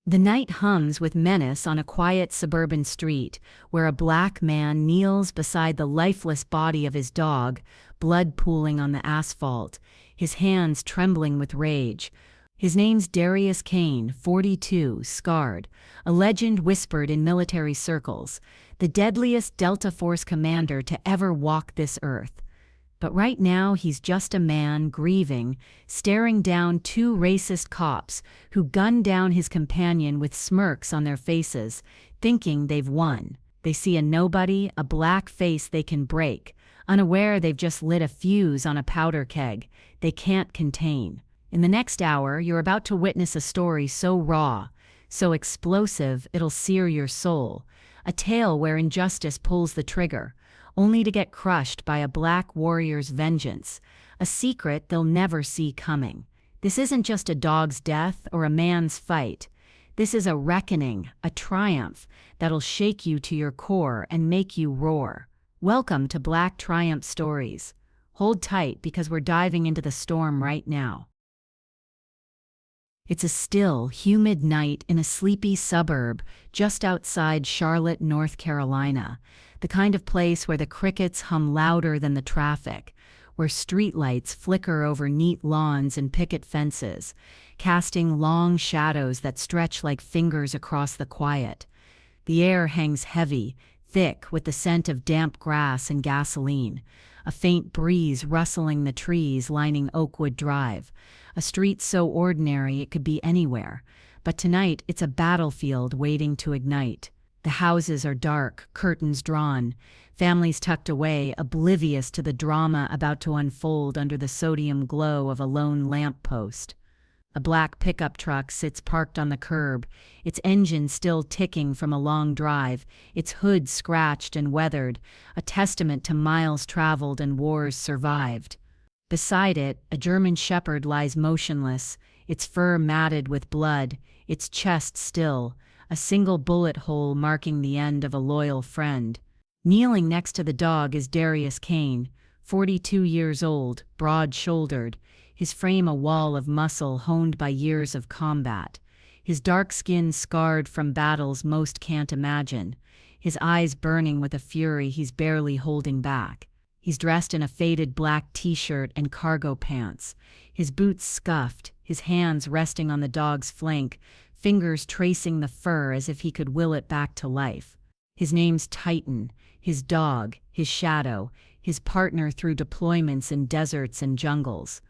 The night hums with menace on a quiet suburban street, where a black man kneels beside the lifeless body of his dog, blood pooling on the asphalt, his hands trembling with rage. His name's Darius Kane, 42, scarred, a legend whispered in military circles, the deadliest Delta Force commander to ever walk this earth. But right now he's just a man grieving, staring down two racist cops who gunned down his companion with smirks on their faces, thinking they've won. They see a nobody, a black face they can break, unaware they've just lit a fuse on a powder keg they can't contain. In the next hour, you're about to witness a story so raw, so explosive it'll sear your soul, a tale where injustice pulls the trigger, only to get crushed by a black warrior's vengeance, a secret they'll never see coming. This isn't just a dog's death or a man's fight. This is a reckoning, a triumph that'll shake you to your core and make you roar. Welcome to Black Triumph Stories. Hold tight because we're diving into the storm right now. It's a still, humid night in a sleepy suburb just outside Charlotte, North Carolina, the kind of place where the crickets hum louder than the traffic, where streetlights flicker over neat lawns and picket fences, casting long shadows that stretch like fingers across the quiet. The air hangs heavy, thick with the scent of damp grass and gasoline, a faint breeze rustling the trees lining Oakwood Drive, a street so ordinary it could be anywhere, but tonight it's a battlefield waiting to ignite. The houses are dark, curtains drawn, families tucked away, oblivious to the drama about to unfold under the sodium glow of a lone lamppost. A black pickup truck sits parked on the curb, its engine still ticking from a long drive, its hood scratched and weathered, a testament to miles traveled and wars survived. Beside it, a German shepherd lies motionless, its fur matted with blood, its chest still, a single bullet hole marking the end of a loyal friend. Kneeling next to the dog is Darius Kane, 42 years old, broad-shouldered, his frame a wall of muscle honed by years of combat, his dark skin scarred from battles most can't imagine, his eyes burning with a fury he's barely holding back. He's dressed in a faded black t-shirt and cargo pants, his boots scuffed, his hands resting on the dog's flank, fingers tracing the fur as if he could will it back to life. His name's Titan, his dog, his shadow, his partner through deployments in deserts and jungles,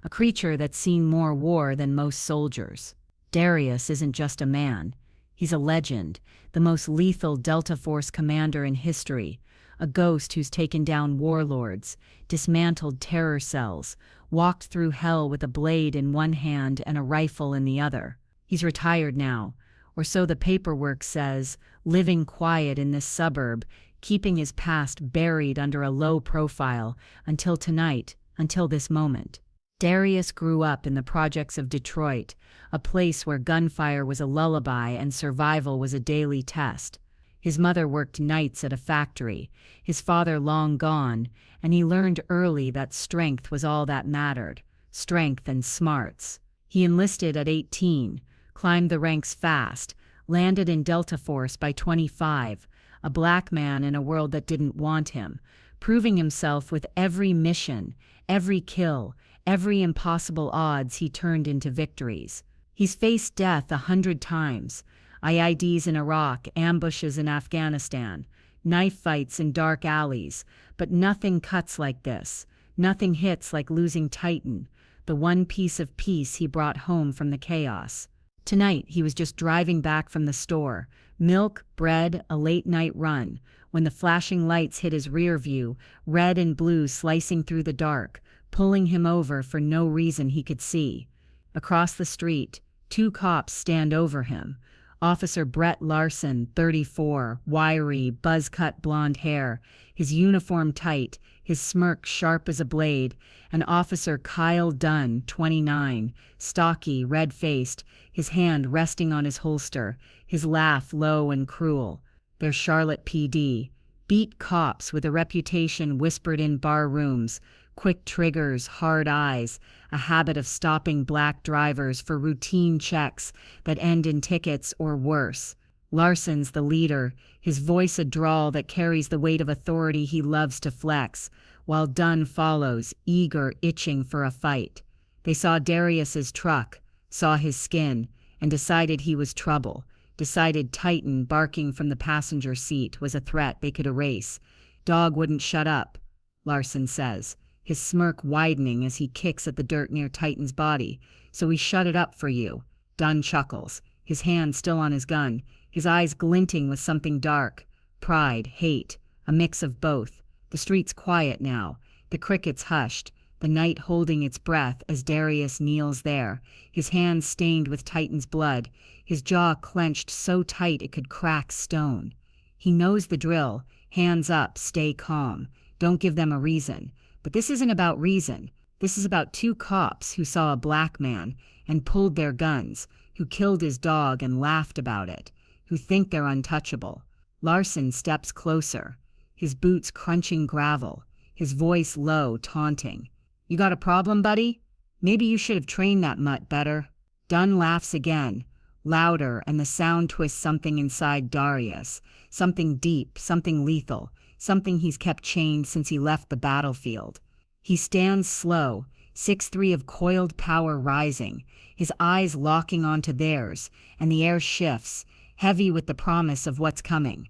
a creature that's seen more war than most soldiers. Darius isn't just a man. He's a legend, the most lethal Delta Force commander in history, a ghost who's taken down warlords, dismantled terror cells, walked through hell with a blade in one hand and a rifle in the other. He's retired now, or so the paperwork says, living quiet in this suburb, keeping his past buried under a low profile until tonight, until this moment. Darius grew up in the projects of Detroit, a place where gunfire was a lullaby and survival was a daily test. His mother worked nights at a factory, his father long gone, and he learned early that strength was all that mattered, strength and smarts. He enlisted at 18, climbed the ranks fast, landed in Delta Force by 25, a black man in a world that didn't want him, proving himself with every mission, every kill, every impossible odds he turned into victories. He's faced death 100 times, IEDs in Iraq, ambushes in Afghanistan, knife fights in dark alleys, but nothing cuts like this. Nothing hits like losing Titan, the one piece of peace he brought home from the chaos. Tonight, he was just driving back from the store, milk, bread, a late-night run, when the flashing lights hit his rear view, red and blue slicing through the dark, pulling him over for no reason he could see. Across the street, two cops stand over him. Officer Brett Larson, 34, wiry, buzz-cut blonde hair, his uniform tight, his smirk sharp as a blade, and Officer Kyle Dunn, 29, stocky, red-faced, his hand resting on his holster, his laugh low and cruel. They're Charlotte PD, beat cops with a reputation whispered in bar rooms, Quick triggers, hard eyes, a habit of stopping black drivers for routine checks that end in tickets or worse. Larson's the leader, his voice a drawl that carries the weight of authority he loves to flex, while Dunn follows, eager, itching for a fight. They saw Darius's truck, saw his skin, and decided he was trouble, decided Titan barking from the passenger seat was a threat they could erase. Dog wouldn't shut up, Larson says, his smirk widening as he kicks at the dirt near Titan's body. So we shut it up for you. Dunn chuckles, his hand still on his gun, his eyes glinting with something dark. Pride, hate, a mix of both. The street's quiet now, the crickets hushed, the night holding its breath as Darius kneels there, his hands stained with Titan's blood, his jaw clenched so tight it could crack stone. He knows the drill, hands up, stay calm, don't give them a reason. But this isn't about reason. This is about two cops who saw a black man and pulled their guns, who killed his dog and laughed about it, who think they're untouchable. Larson steps closer, his boots crunching gravel, his voice low, taunting. You got a problem, buddy? Maybe you should have trained that mutt better. Dunn laughs again, louder, and the sound twists something inside Darius, something deep, something lethal, something he's kept chained since he left the battlefield. He stands slow, 6'3" of coiled power rising, his eyes locking onto theirs, and the air shifts, heavy with the promise of what's coming.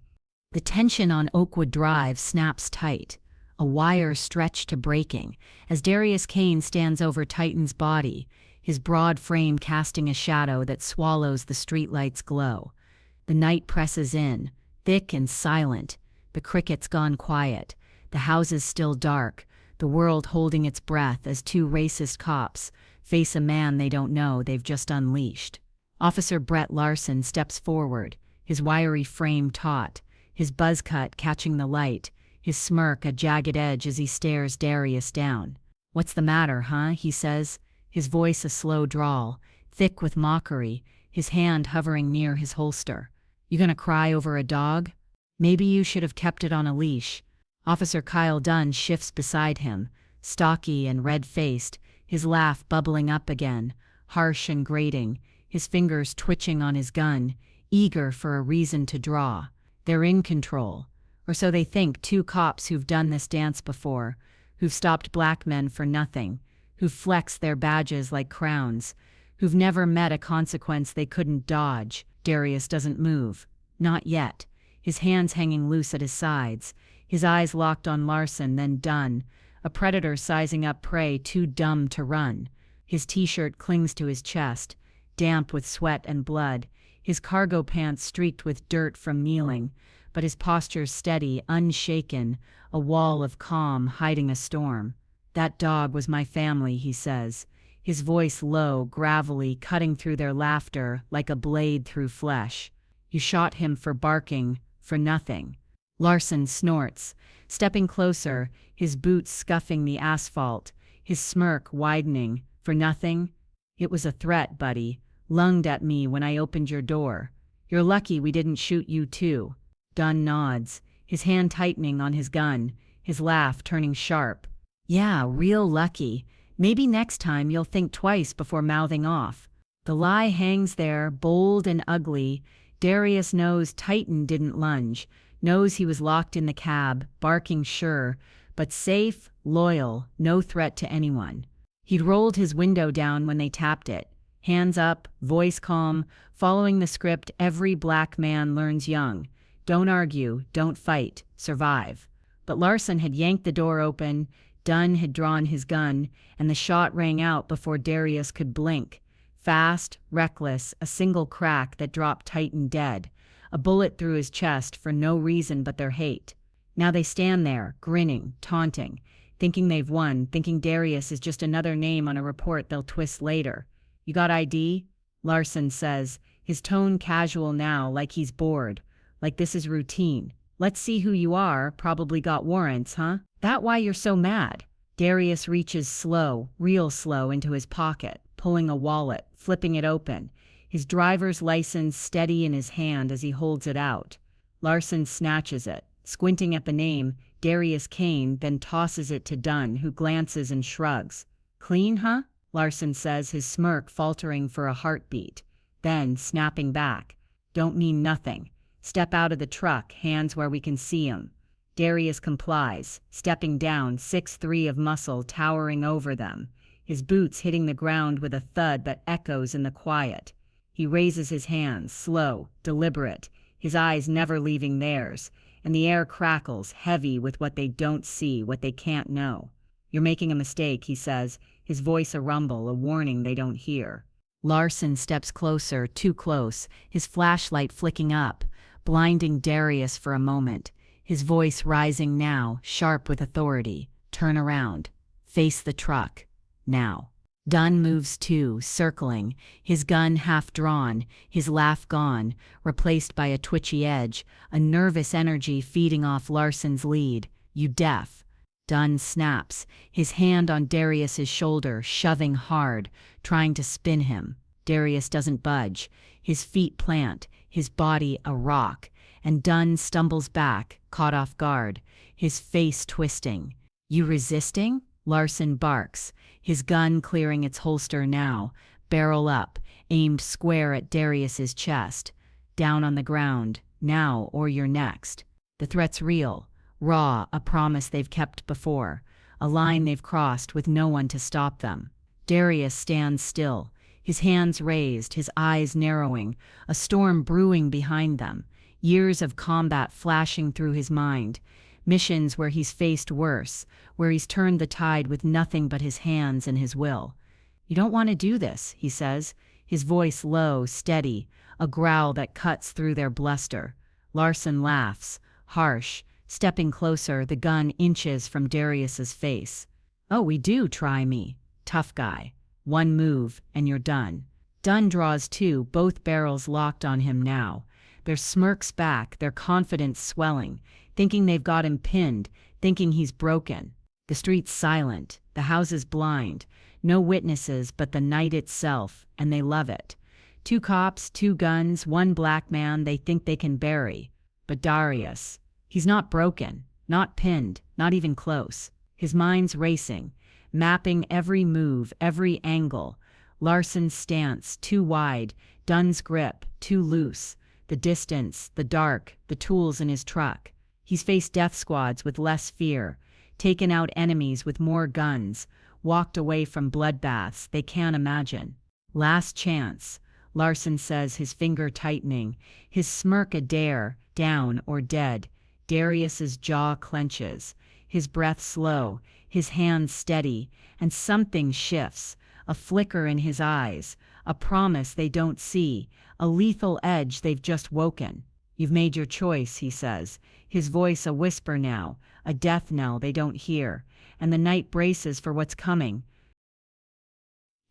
The tension on Oakwood Drive snaps tight, a wire stretched to breaking, as Darius Kane stands over Titan's body, his broad frame casting a shadow that swallows the streetlight's glow. The night presses in, thick and silent, the crickets gone quiet, the houses still dark, the world holding its breath as two racist cops face a man they don't know they've just unleashed. Officer Brett Larson steps forward, his wiry frame taut, his buzz cut catching the light, his smirk a jagged edge as he stares Darius down. "What's the matter, huh?" he says, his voice a slow drawl, thick with mockery, his hand hovering near his holster. "You gonna cry over a dog? Maybe you should have kept it on a leash." Officer Kyle Dunn shifts beside him, stocky and red-faced, his laugh bubbling up again, harsh and grating, his fingers twitching on his gun, eager for a reason to draw. They're in control. Or so they think, two cops who've done this dance before, who've stopped black men for nothing, who've flexed their badges like crowns, who've never met a consequence they couldn't dodge. Darius doesn't move. Not yet. His hands hanging loose at his sides, his eyes locked on Larson, then Dunn, a predator sizing up prey too dumb to run. His t-shirt clings to his chest, damp with sweat and blood, his cargo pants streaked with dirt from kneeling, but his posture's steady, unshaken, a wall of calm hiding a storm. "That dog was my family," he says, his voice low, gravelly, cutting through their laughter like a blade through flesh. "You shot him for barking, for nothing." Larson snorts, stepping closer, his boots scuffing the asphalt, his smirk widening. "For nothing? It was a threat, buddy. Lunged at me when I opened your door. You're lucky we didn't shoot you too." Dunn nods, his hand tightening on his gun, his laugh turning sharp. "Yeah, real lucky. Maybe next time you'll think twice before mouthing off." The lie hangs there, bold and ugly. Darius knows Titan didn't lunge, knows he was locked in the cab, barking sure, but safe, loyal, no threat to anyone. He'd rolled his window down when they tapped it, hands up, voice calm, following the script every black man learns young. Don't argue, don't fight, survive. But Larson had yanked the door open, Dunn had drawn his gun, and the shot rang out before Darius could blink. Fast, reckless, a single crack that dropped Titan dead, a bullet through his chest for no reason but their hate. Now they stand there, grinning, taunting, thinking they've won, thinking Darius is just another name on a report they'll twist later. "You got ID?" Larson says, his tone casual now, like he's bored, like this is routine. "Let's see who you are, probably got warrants, huh? That why you're so mad?" Darius reaches slow, real slow, into his pocket, pulling a wallet, flipping it open, his driver's license steady in his hand as he holds it out. Larson snatches it, squinting at the name, Darius Kane then tosses it to Dunn, who glances and shrugs. Clean, huh? Larson says, his smirk faltering for a heartbeat. Then, snapping back. Don't mean nothing. Step out of the truck, hands where we can see 'em. Darius complies, stepping down, 6'3" of muscle towering over them, his boots hitting the ground with a thud that echoes in the quiet. He raises his hands, slow, deliberate, his eyes never leaving theirs, and the air crackles, heavy with what they don't see, what they can't know. You're making a mistake, he says, his voice a rumble, a warning they don't hear. Larson steps closer, too close, his flashlight flicking up, blinding Darius for a moment, his voice rising now, sharp with authority. Turn around. Face the truck. Now. Dunn moves too, circling, his gun half drawn, his laugh gone, replaced by a twitchy edge, a nervous energy feeding off Larson's lead. You deaf. Dunn snaps, his hand on Darius's shoulder, shoving hard, trying to spin him. Darius doesn't budge, his feet plant, his body a rock, and Dunn stumbles back, caught off guard, his face twisting. You resisting? Larson barks, his gun clearing its holster now, barrel up, aimed square at Darius's chest. Down on the ground, now or you're next. The threat's real, raw, a promise they've kept before, a line they've crossed with no one to stop them. Darius stands still, his hands raised, his eyes narrowing, a storm brewing behind them, years of combat flashing through his mind. Missions where he's faced worse, where he's turned the tide with nothing but his hands and his will. You don't want to do this, he says, his voice low, steady, a growl that cuts through their bluster. Larson laughs, harsh, stepping closer, the gun inches from Darius's face. Oh, we do try me. Tough guy. One move, and you're done. Dunn draws too, both barrels locked on him now. Their smirks back, their confidence swelling, thinking they've got him pinned, thinking he's broken. The street's silent, the houses blind, no witnesses but the night itself, and they love it. 2 cops, 2 guns, 1 black man they think they can bury. But Darius, he's not broken, not pinned, not even close. His mind's racing, mapping every move, every angle. Larson's stance, too wide, Dunn's grip, too loose. The distance, the dark, the tools in his truck. He's faced death squads with less fear, taken out enemies with more guns, walked away from bloodbaths they can't imagine. Last chance, Larson says, his finger tightening, his smirk a dare, down or dead. Darius's jaw clenches, his breath slow, his hands steady, and something shifts, a flicker in his eyes, a promise they don't see, a lethal edge they've just woken. You've made your choice, he says, his voice a whisper now, a death knell they don't hear, and the night braces for what's coming.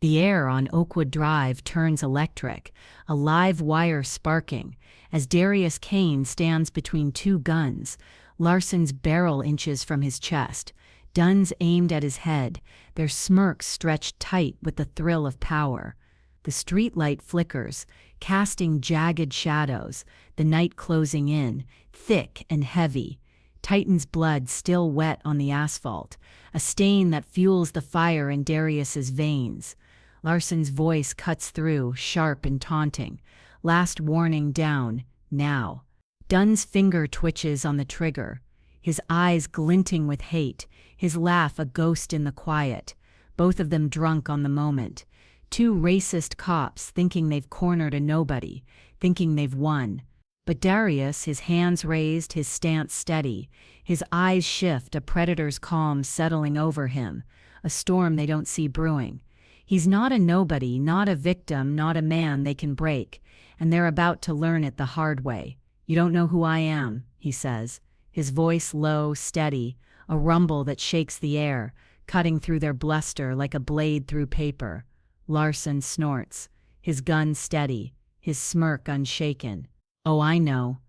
The air on Oakwood Drive turns electric, a live wire sparking, as Darius Kane stands between 2 guns. Larson's barrel inches from his chest, Dunn's aimed at his head, their smirks stretched tight with the thrill of power. The streetlight flickers, casting jagged shadows, the night closing in, thick and heavy. Titan's blood still wet on the asphalt, a stain that fuels the fire in Darius's veins. Larson's voice cuts through, sharp and taunting. Last warning down, now. Dunn's finger twitches on the trigger, his eyes glinting with hate, his laugh a ghost in the quiet, both of them drunk on the moment. 2 racist cops thinking they've cornered a nobody, thinking they've won. But Darius, his hands raised, his stance steady, his eyes shift, a predator's calm settling over him, a storm they don't see brewing. He's not a nobody, not a victim, not a man they can break, and they're about to learn it the hard way. You don't know who I am, he says, his voice low, steady, a rumble that shakes the air, cutting through their bluster like a blade through paper. Larson snorts, his gun steady, his smirk unshaken. Oh, I know.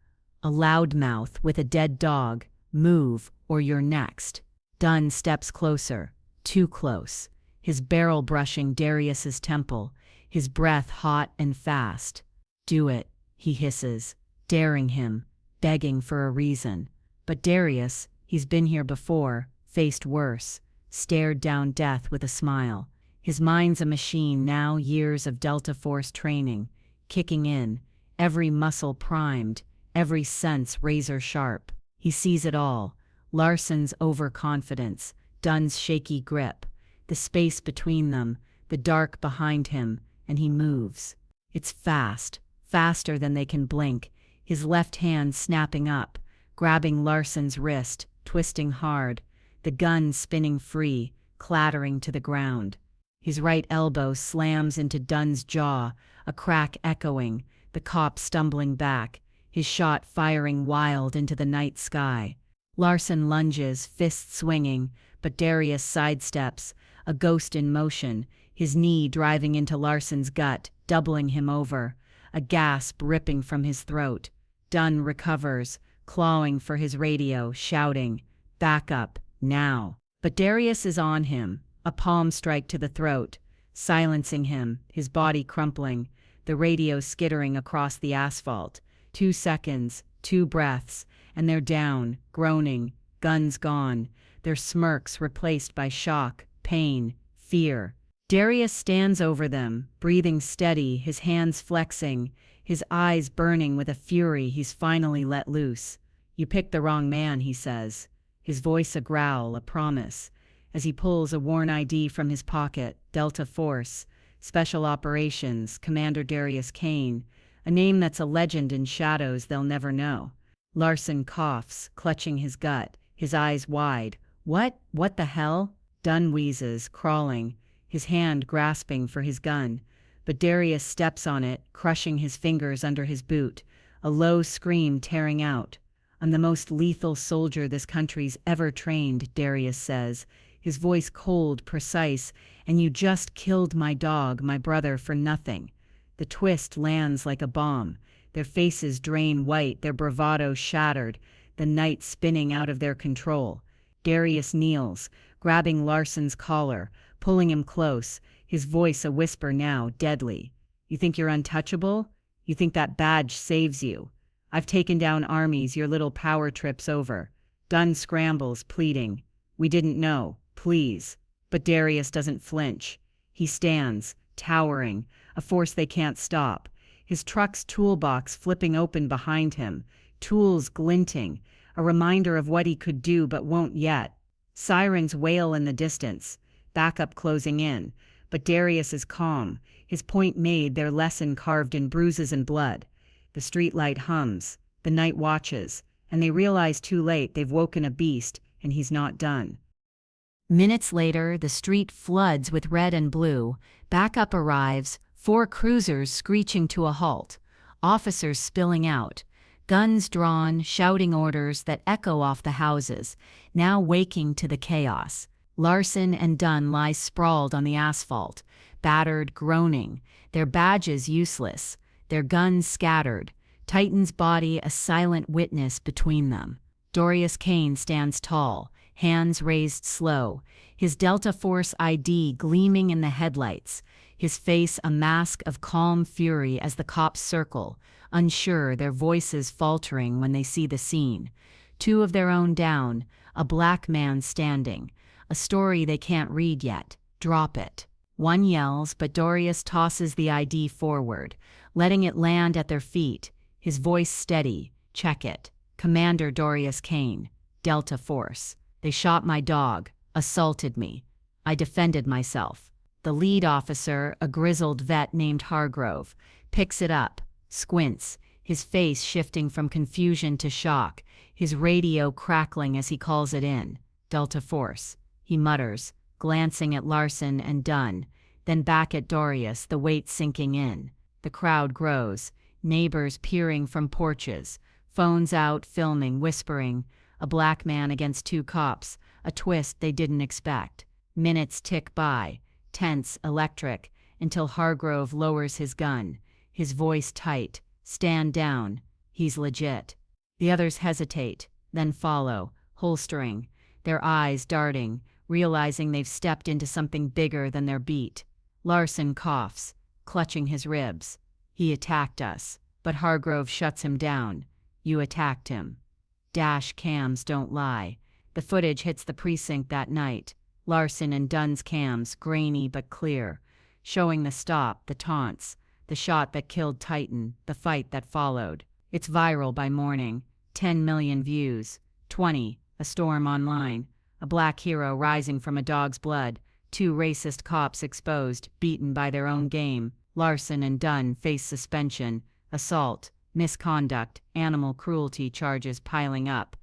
A loudmouth with a dead dog. Move, or you're next. Dunn steps closer, too close, his barrel brushing Darius's temple, his breath hot and fast. Do it, he hisses, daring him, begging for a reason. But Darius, He's been here before, faced worse, stared down death with a smile. His mind's a machine now, years of Delta Force training, kicking in, every muscle primed, every sense razor sharp. He sees it all. Larson's overconfidence, Dunn's shaky grip, the space between them, the dark behind him, and he moves. It's fast, faster than they can blink, his left hand snapping up, grabbing Larson's wrist, twisting hard, the gun spinning free, clattering to the ground. His right elbow slams into Dunn's jaw, a crack echoing, the cop stumbling back, his shot firing wild into the night sky. Larson lunges, fists swinging, but Darius sidesteps, a ghost in motion, his knee driving into Larson's gut, doubling him over, a gasp ripping from his throat. Dunn recovers, clawing for his radio, shouting, "Back up, now." But Darius is on him, a palm strike to the throat, silencing him, his body crumpling, the radio skittering across the asphalt. 2 seconds, 2 breaths, and they're down, groaning, guns gone, their smirks replaced by shock, pain, fear. Darius stands over them, breathing steady, his hands flexing, his eyes burning with a fury he's finally let loose. "You picked the wrong man," he says, his voice a growl, a promise, as he pulls a worn ID from his pocket. Delta Force, Special Operations, Commander Darius Kane, a name that's a legend in shadows they'll never know. Larson coughs, clutching his gut, his eyes wide. What the hell?" Dunn wheezes, crawling, his hand grasping for his gun. But Darius steps on it, crushing his fingers under his boot, a low scream tearing out. "I'm the most lethal soldier this country's ever trained," Darius says, his voice cold, precise, "and you just killed my dog, my brother, for nothing." The twist lands like a bomb. Their faces drain white, their bravado shattered, the night spinning out of their control. Darius kneels, grabbing Larson's collar, pulling him close, his voice a whisper now, deadly. "You think you're untouchable? You think that badge saves you? I've taken down armies, your little power trip's over." Dunn scrambles, pleading, "We didn't know, please." But Darius doesn't flinch. He stands, towering, a force they can't stop, his truck's toolbox flipping open behind him, tools glinting, a reminder of what he could do but won't yet. Sirens wail in the distance, backup closing in, but Darius is calm, his point made, their lesson carved in bruises and blood. The streetlight hums, the night watches, and they realize too late they've woken a beast, and he's not done. Minutes later, the street floods with red and blue. Backup arrives, 4 cruisers screeching to a halt, officers spilling out, guns drawn, shouting orders that echo off the houses, now waking to the chaos. Larson and Dunn lie sprawled on the asphalt, battered, groaning, their badges useless, their guns scattered, Titan's body a silent witness between them. Darius Kane stands tall, hands raised slow, his Delta Force ID gleaming in the headlights, his face a mask of calm fury as the cops circle, unsure, their voices faltering when they see the scene. 2 of their own down, a black man standing, a story they can't read yet. "Drop it." One yells, but Darius tosses the ID forward, letting it land at their feet, his voice steady. "Check it. Commander Darius Kane, Delta Force. They shot my dog, assaulted me. I defended myself." The lead officer, a grizzled vet named Hargrove, picks it up, squints, his face shifting from confusion to shock, his radio crackling as he calls it in. "Delta Force," he mutters, glancing at Larson and Dunn, then back at Darius, the weight sinking in. The crowd grows, neighbors peering from porches, phones out, filming, whispering, a black man against 2 cops, a twist they didn't expect. Minutes tick by, tense, electric, until Hargrove lowers his gun, his voice tight. "Stand down. He's legit." The others hesitate, then follow, holstering, their eyes darting, realizing they've stepped into something bigger than their beat. Larson coughs, clutching his ribs. "He attacked us," but Hargrove shuts him down. "You attacked him. Dash cams don't lie. The footage hits the precinct that night. Larson and Dunn's cams, grainy but clear, showing the stop, the taunts, the shot that killed Titan, the fight that followed. It's viral by morning. 10 million views. 20. A storm online. A black hero rising from a dog's blood. 2 racist cops exposed, beaten by their own game. Larson and Dunn face suspension, assault, misconduct, animal cruelty charges piling up.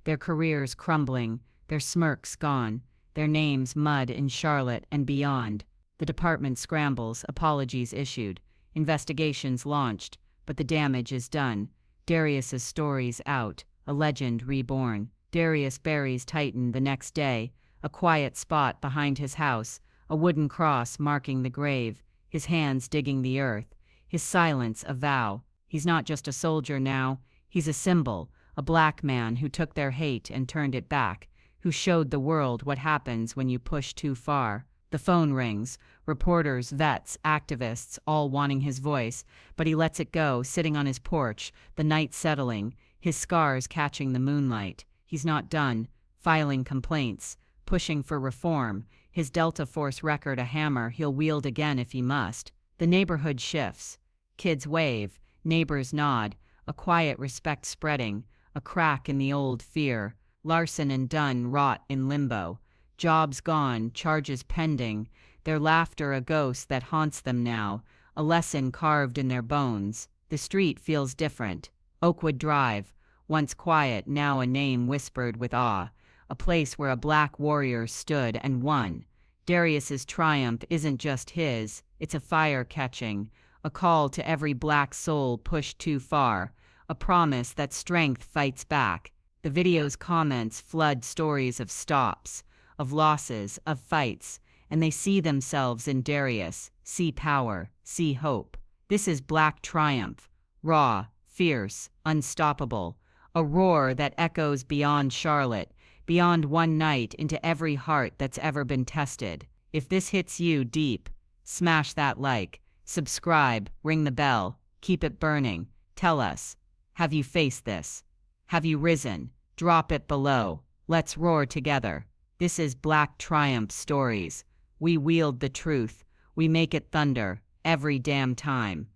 Their careers crumbling, their smirks gone, their names mud in Charlotte and beyond. The department scrambles, apologies issued, investigations launched, but the damage is done. Darius's story's out, a legend reborn. Darius buries Titan the next day, a quiet spot behind his house, a wooden cross marking the grave, his hands digging the earth, his silence a vow. He's not just a soldier now, he's a symbol, a black man who took their hate and turned it back, who showed the world what happens when you push too far. The phone rings, reporters, vets, activists, all wanting his voice, but he lets it go, sitting on his porch, the night settling, his scars catching the moonlight. He's not done, filing complaints, pushing for reform, his Delta Force record a hammer he'll wield again if he must. The neighborhood shifts. Kids wave, neighbors nod, a quiet respect spreading, a crack in the old fear. Larson and Dunn rot in limbo. Jobs gone, charges pending, their laughter a ghost that haunts them now, a lesson carved in their bones. The street feels different. Oakwood Drive, once quiet, now a name whispered with awe, a place where a black warrior stood and won. Darius's triumph isn't just his, it's a fire catching, a call to every black soul pushed too far, a promise that strength fights back. The video's comments flood stories of stops, of losses, of fights, and they see themselves in Darius, see power, see hope. This is black triumph, raw, fierce, unstoppable, a roar that echoes beyond Charlotte, beyond one night into every heart that's ever been tested. If this hits you deep, smash that like, subscribe, ring the bell, keep it burning. Tell us, have you faced this? Have you risen? Drop it below. Let's roar together. This is Black Triumph Stories. We wield the truth. We make it thunder every damn time.